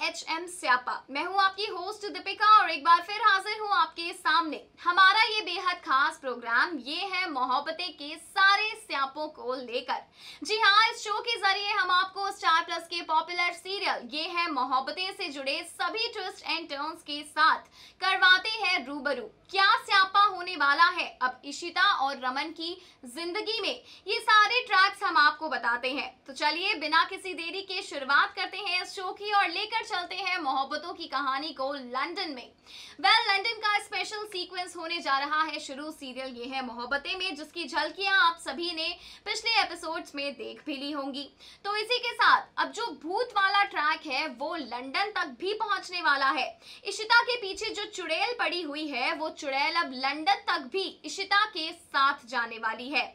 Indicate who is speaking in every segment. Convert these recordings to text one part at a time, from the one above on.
Speaker 1: HM स्यापा। मैं हूं आपकी होस्ट दीपिका और एक बार फिर हाजिर हूं आपके सामने। हमारा ये बेहद खास प्रोग्राम ये है मोहब्बतें के सारे स्यापों को लेकर। जी हाँ, इस शो के जरिए हम आपको स्टार प्लस के पॉपुलर सीरियल ये है मोहब्बतें से जुड़े सभी ट्विस्ट एंड टर्न्स के साथ करवाते हैं रूबरू। क्या स्यापा होने वाला है अब इशिता और रमन की जिंदगी में, ये सारे ट्रैक्स हम आपको बताते हैं। तो चलिए बिना किसी देरी के शुरुआत करते हैं इस शो की और लेकर चलते हैं मोहब्बतों की कहानी को लंदन में। लंदन का स्पेशल सीक्वेंस होने जा रहा है शुरू सीरियल ये है मोहब्बतें में, जिसकी झलकियां आप सभी ने पिछले एपिसोड्स में देख भी ली होंगी। तो इसी के साथ अब जो भूत वाला ट्रैक है वो लंदन तक भी पहुंचने वाला है। इशिता के पीछे जो चुड़ैल पड़ी हुई है वो चुड़ैल अब लंदन तक भी इशिता के साथ जाने वाली है।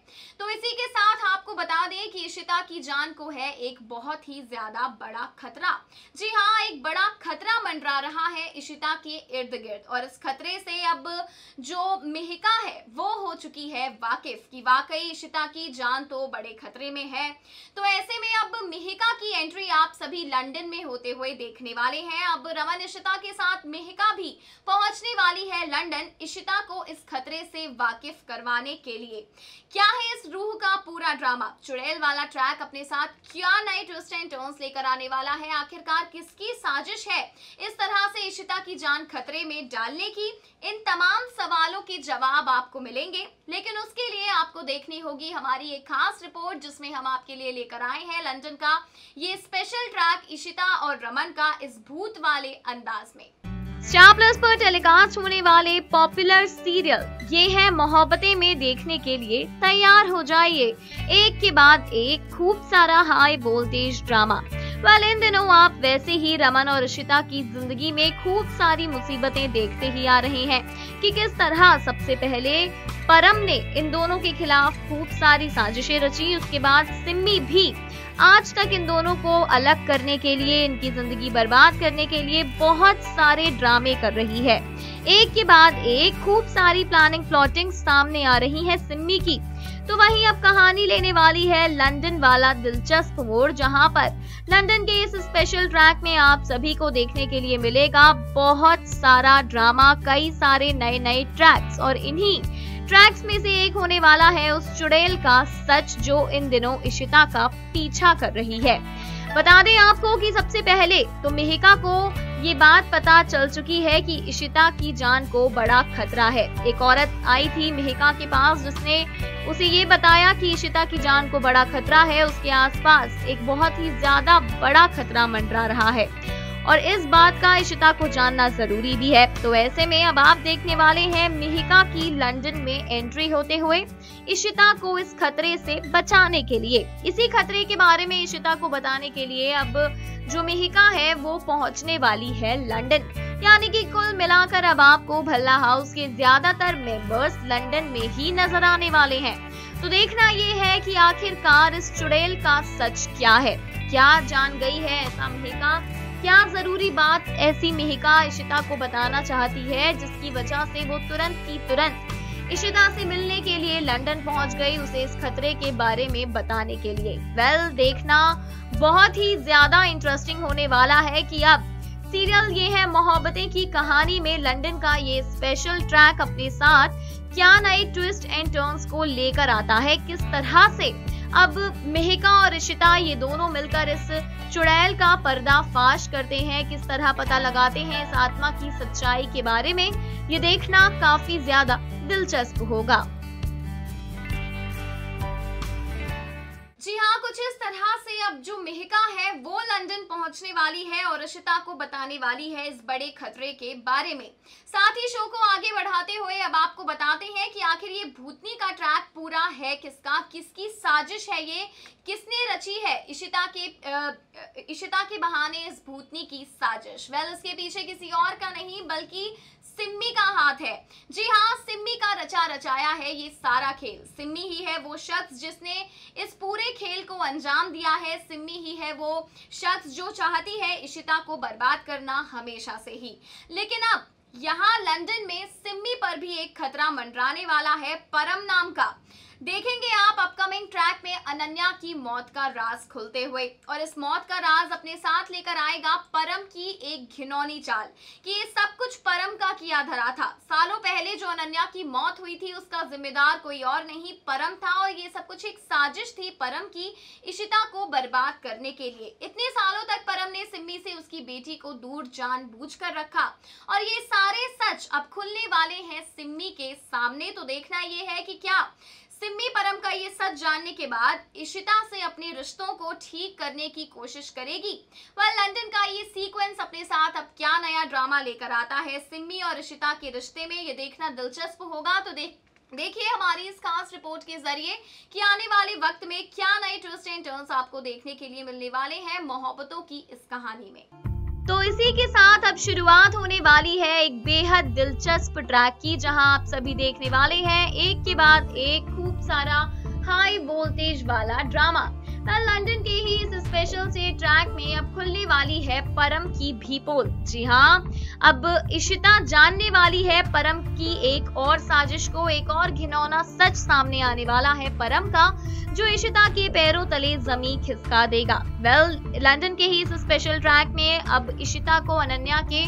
Speaker 1: तो इसी के साथ आपको बता दें कि इशिता की जान को है एक बहुत ही ज्यादा बड़ा खतरा। जी हाँ, एक बड़ा खतरा मंडरा रहा है इशिता के इर्द गिर्द और इस खतरे से अब जो मिहिका है वो हो चुकी है वाकिफ कि वाकई इशिता की जान तो बड़े खतरे में है। तो ऐसे में अब मिहिका की एंट्री आप सभी लंदन में होते हुए देखने वाले हैं। अब रमन इशिता के साथ मिहिका भी पहुंचने वाली है लंदन इशिता को इस खतरे से वाकिफ करवाने के लिए। क्या है इस रूह का पूरा ड्रामा, चुड़ैल वाला ट्रैक अपने साथ क्या नए ट्विस्ट एंड टर्न्स लेकर आने वाला है, आखिरकार किसकी साजिश है इस तरह से इशिता की जान खतरे में डालने की, इन तमाम सवालों के जवाब आपको मिलेंगे। लेकिन उसके लिए आपको देखनी होगी हमारी एक खास रिपोर्ट जिसमें हम आपके लिए लेकर आए हैं लंदन का ये स्पेशल ट्रैक इशिता और रमन का इस भूत वाले अंदाज में।
Speaker 2: स्टार प्लस पर टेलीकास्ट होने वाले पॉपुलर सीरियल ये है मोहब्बतें में देखने के लिए तैयार हो जाइए। एक के बाद एक खूब सारा हाई वोल्टेज ड्रामा। इन दिनों आप वैसे ही रमन और इशिता की जिंदगी में खूब सारी मुसीबतें देखते ही आ रहे हैं कि किस तरह सबसे पहले परम ने इन दोनों के खिलाफ खूब सारी साजिशें रची। उसके बाद सिम्मी भी आज तक इन दोनों को अलग करने के लिए, इनकी जिंदगी बर्बाद करने के लिए बहुत सारे ड्रामे कर रही है। एक के बाद एक खूब सारी प्लानिंग प्लॉटिंग सामने आ रही है सिम्मी की। तो वहीं अब कहानी लेने वाली है लंदन वाला दिलचस्प मोड़, जहां पर लंदन के इस स्पेशल ट्रैक में आप सभी को देखने के लिए मिलेगा बहुत सारा ड्रामा, कई सारे नए नए ट्रैक्स और इन्हीं ट्रैक्स में से एक होने वाला है उस चुड़ैल का सच जो इन दिनों इशिता का पीछा कर रही है। बता दें आपको कि सबसे पहले तो मिहिका को ये बात पता चल चुकी है कि इशिता की जान को बड़ा खतरा है। एक औरत आई थी मिहिका के पास जिसने उसे ये बताया कि इशिता की जान को बड़ा खतरा है, उसके आसपास एक बहुत ही ज्यादा बड़ा खतरा मंडरा रहा है और इस बात का इशिता को जानना जरूरी भी है। तो ऐसे में अब आप देखने वाले हैं मिहिका की लंदन में एंट्री होते हुए इशिता को इस खतरे से बचाने के लिए। इसी खतरे के बारे में इशिता को बताने के लिए अब जो मिहिका है वो पहुंचने वाली है लंदन। यानी कि कुल मिलाकर अब आपको भल्ला हाउस के ज्यादातर मेंबर्स लंदन में ही नजर आने वाले हैं। तो देखना ये है कि आखिरकार इस चुड़ैल का सच क्या है, क्या जान गई है ऐसा मिहिका, क्या जरूरी बात ऐसी मिहिका इशिता को बताना चाहती है जिसकी वजह से वो तुरंत की तुरंत इशिता से मिलने के लिए लंदन पहुंच गई, उसे इस खतरे के बारे में बताने के लिए। देखना बहुत ही ज्यादा इंटरेस्टिंग होने वाला है कि अब सीरियल ये है मोहब्बतें की कहानी में लंदन का ये स्पेशल ट्रैक अपने साथ क्या नए ट्विस्ट एंड टर्न्स को लेकर आता है, किस तरह से अब मिहिका और इशिता ये दोनों मिलकर इस चुड़ैल का पर्दाफाश करते हैं, किस तरह पता लगाते हैं इस आत्मा की सच्चाई के बारे में, ये देखना काफी ज्यादा दिलचस्प होगा।
Speaker 1: जी हाँ, कुछ इस तरह से अब जो मिहिका है वो लंदन पहुंचने वाली है और इशिता को बताने वाली है इस बड़े खतरे के बारे में। साथ ही शो को आगे बढ़ाते हुए अब आपको बताते हैं कि आखिर ये भूतनी का ट्रैक पूरा है किसका, किसकी साजिश है ये, किसने रची है इशिता के बहाने इस भूतनी की साजिश। इसके पीछे किसी और का नहीं बल्कि सिम्मी का हाथ है। जी हाँ, सिम्मी का रचा रचाया है ये सारा खेल। सिम्मी ही है वो शख्स जिसने इस पूरे खेल को अंजाम दिया है। सिम्मी ही है वो शख्स जो चाहती है इशिता को बर्बाद करना हमेशा से ही। लेकिन अब यहाँ लंदन में सिम्मी पर भी एक खतरा मंडराने वाला है परम नाम का। देखेंगे आप अपकमिंग ट्रैक में अनन्या की मौत का राज खुलते हुए, और इस मौत का राज अपने साथ लेकर आएगा परम की एक घिनौनी चाल कि ये सब कुछ परम का किया धरा था। सालों पहले जो अनन्या की मौत हुई थी उसका जिम्मेदार कोई और नहीं परम था, और ये सब कुछ एक साजिश थी परम की इशिता को बर्बाद करने के लिए। इतने सालों तक परम ने सिम्मी से उसकी बेटी को दूर जानबूझकर रखा, और ये सारे सच अब खुलने वाले हैं सिम्मी के सामने। तो देखना ये है कि क्या सिम्मी परम का ये सच जानने के बाद इशिता से अपने रिश्तों को ठीक करने की कोशिश करेगी। लंदन का ये सीक्वेंस अपने साथ अब क्या नया ड्रामा लेकर आता है सिम्मी और इशिता के रिश्ते में, ये देखना दिलचस्प होगा। तो देखिए हमारी इस खास रिपोर्ट के जरिए कि आने वाले वक्त में क्या नए ट्विस्ट एंड टर्न्स आपको देखने के लिए मिलने वाले हैं मोहब्बतों की इस कहानी में।
Speaker 2: तो इसी के साथ अब शुरुआत होने वाली है एक बेहद दिलचस्प ट्रैक की, जहां आप सभी देखने वाले हैं एक के बाद एक खूब सारा हाई वोल्टेज वाला ड्रामा। लंदन के ही इस स्पेशल से ट्रैक में अब खुलने वाली है परम की भी पोल। जी हाँ, अब इशिता जानने वाली है परम की एक और साजिश को, एक और घिनौना सच सामने आने वाला है परम का, जो इशिता के पैरों तले जमीन खिसका देगा। लंदन के ही इस स्पेशल ट्रैक में अब इशिता को अनन्या के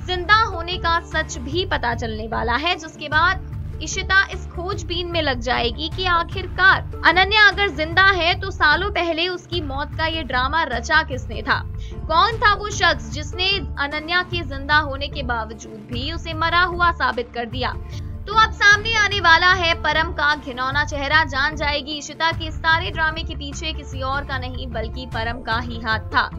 Speaker 2: जिंदा होने का सच भी पता चलने वाला है, जिसके बाद इशिता इस खोजबीन में लग जाएगी कि आखिरकार अनन्या अगर जिंदा है तो सालों पहले उसकी मौत का ये ड्रामा रचा किसने था। कौन था वो शख्स जिसने अनन्या के जिंदा होने के बावजूद भी उसे मरा हुआ साबित कर दिया। तो अब सामने आने वाला है परम का घिनौना चेहरा। जान जाएगी इशिता के सारे ड्रामे के पीछे किसी और का नहीं बल्कि परम का ही हाथ था।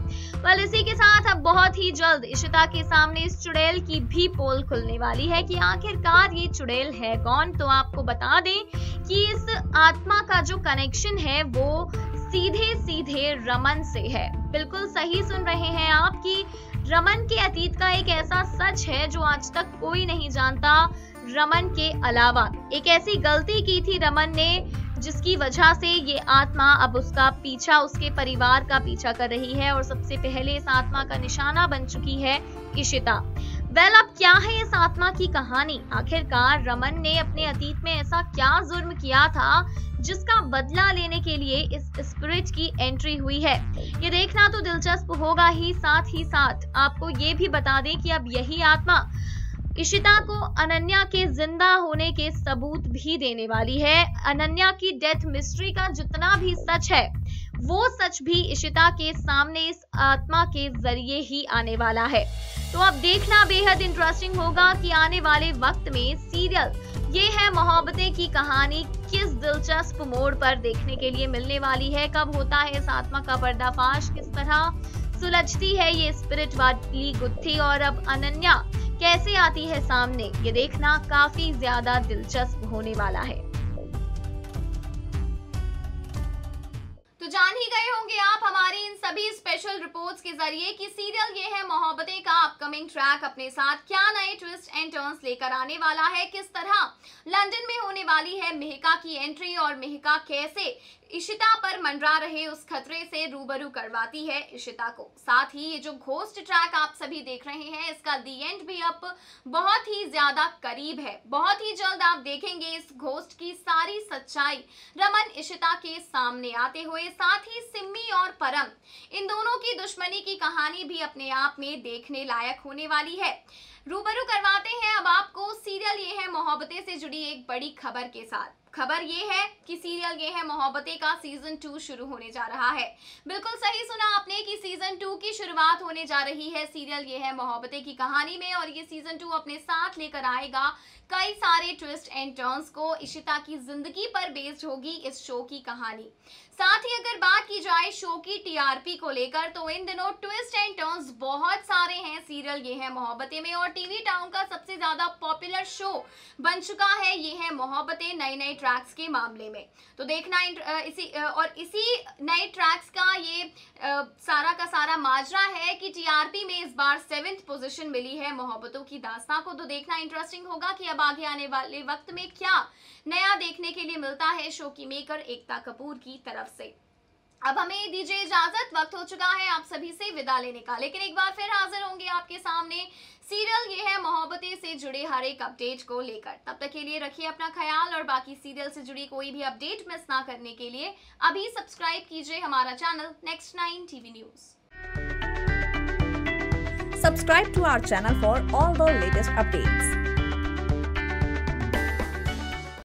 Speaker 2: इसी के साथ अब बहुत ही जल्द इशिता के सामने इस चुड़ैल की भी पोल खुलने वाली है कि आखिरकार ये चुड़ैल है कौन। तो आपको बता दें कि इस आत्मा का जो कनेक्शन है वो सीधे सीधे रमन से है। बिल्कुल सही सुन रहे हैं आप कि रमन के अतीत का एक ऐसा सच है जो आज तक कोई नहीं जानता रमन के अलावा। एक ऐसी गलती की थी रमन ने जिसकी वजह से ये आत्मा अब उसका पीछा, उसके परिवार का पीछा कर रही है, और सबसे पहले इस आत्मा का निशाना बन चुकी है इशिता। अब क्या है इस आत्मा की कहानी? आखिरकार रमन ने अपने अतीत में ऐसा क्या जुर्म किया था जिसका बदला लेने के लिए इस स्पिरिट की एंट्री हुई है? ये देखना तो दिलचस्प होगा ही। साथ ही साथ आपको ये भी बता दें कि अब यही आत्मा इशिता को अनन्या के जिंदा होने के सबूत भी देने वाली है। अनन्या की डेथ मिस्ट्री का जितना भी सच है वो सच भी इशिता के सामने इस आत्मा के जरिए ही आने वाला है। तो अब देखना बेहद इंटरेस्टिंग होगा कि आने वाले वक्त में सीरियल ये है मोहब्बतें की कहानी किस दिलचस्प मोड़ पर देखने के लिए मिलने वाली है। कब होता है इस आत्मा का पर्दाफाश, किस तरह सुलझती है ये स्पिरिट वाली गुत्थी, और अब अनन्या कैसे आती है सामने, ये देखना काफी ज्यादा दिलचस्प होने वाला है।
Speaker 1: तो जान ही गए होंगे आप हमारी इन सभी स्पेशल रिपोर्ट्स के जरिए कि सीरियल ये है मोहब्बतें का अपकमिंग ट्रैक अपने साथ क्या नए ट्विस्ट एंड टर्न्स लेकर आने वाला है, किस तरह लंदन में होने वाली है मेहका की एंट्री, और मेहका कैसे इशिता पर मंडरा रहे उस खतरे से रूबरू करवाती है इशिता को। साथ ही ये जो घोस्ट ट्रैक आप सभी देख रहे हैं इसका दी एंड भी अब बहुत ही ज्यादा करीब है। बहुत ही जल्द आप देखेंगे इस घोस्ट की सारी सच्चाई रमन इशिता के सामने आते हुए। साथ ही सिम्मी और परम इन दोनों की दुश्मनी की कहानी भी अपने आप में देखने लायक होने वाली है। रूबरू करवाते हैं अब आपको सीरियल ये है मोहब्बतें से जुड़ी एक बड़ी खबर के साथ। खबर ये है कि सीरियल ये है मोहब्बतें का सीजन 2 शुरू होने जा रहा है। बिल्कुल सही सुना आपने कि सीजन 2 की शुरुआत होने जा रही है सीरियल ये है मोहब्बतें की कहानी में, और ये सीजन 2 अपने साथ लेकर आएगा कई सारे ट्विस्ट एंड टर्न्स को। इशिता की जिंदगी पर बेस्ड होगी इस शो की कहानी। साथ ही अगर बात की जाए शो की टीआरपी को लेकर तो इन दिनों ट्विस्ट एंड टर्न्स बहुत सारे हैं सीरियल ये है मोहब्बतें में, और टीवी टाउन का सबसे ज्यादा पॉपुलर शो बन चुका है ये है मोहब्बतें नए नए ट्रैक्स के मामले में। तो देखना इसी नए ट्रैक्स का ये सारा का सारा माजरा है कि टीआरपी में इस बार 7th पोजीशन मिली है मोहब्बतों की दास्तां को। तो देखना इंटरेस्टिंग होगा कि अब आगे आने वाले वक्त में क्या नया देखने के लिए मिलता है शो की मेकर एकता कपूर की तरफ से। अब हमें दीजिए इजाजत, वक्त हो चुका है आप सभी से विदा लेने का, लेकिन एक बार फिर हाजिर होंगे आपके सामने सीरियल ये है मोहब्बतें से से जुड़े हर एक अपडेट को लेकर। तब तक के लिए रखिए अपना ख्याल और बाकी सीरियल से जुड़ी कोई भी अपडेट मिस ना करने के लिए अभी सब्सक्राइब कीजिए हमारा channel next 9 TV news.
Speaker 3: Subscribe to our channel for all the latest updates.